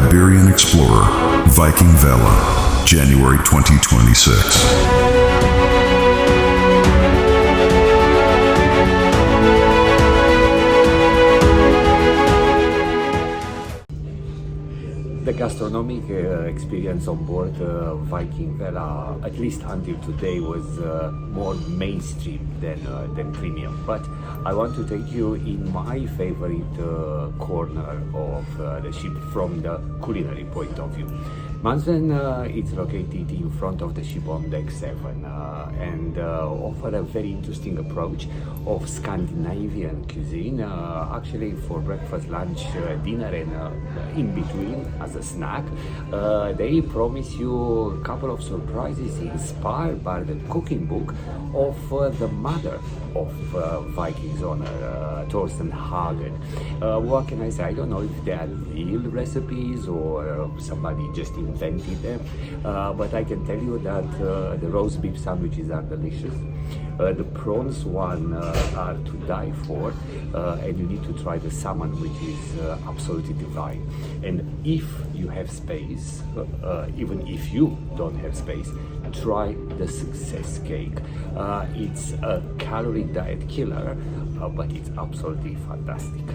Iberian explorer, Viking Vela, January 2026. The gastronomic experience on board Viking Vela, at least until today, was more mainstream than premium. But I want to take you in my favorite corner of the ship from the culinary point of view. Mamsen is located in front of the ship on deck 7 and offer a very interesting approach of Scandinavian cuisine, actually for breakfast, lunch, dinner and in between as a snack. They promise you a couple of surprises inspired by the cooking book of the mother of Viking's owner, Hagen. What can I say? I don't know if they are real recipes or somebody just invented them, but I can tell you that the roast beef sandwiches are delicious. The prawns one are to die for, and you need to try the salmon, which is absolutely divine. And if you have space, even if you don't have space, try the success cake. It's a calorie diet killer, but it's absolutely fantastic.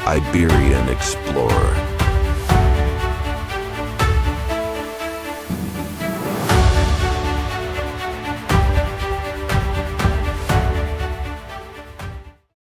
Iberian explorer.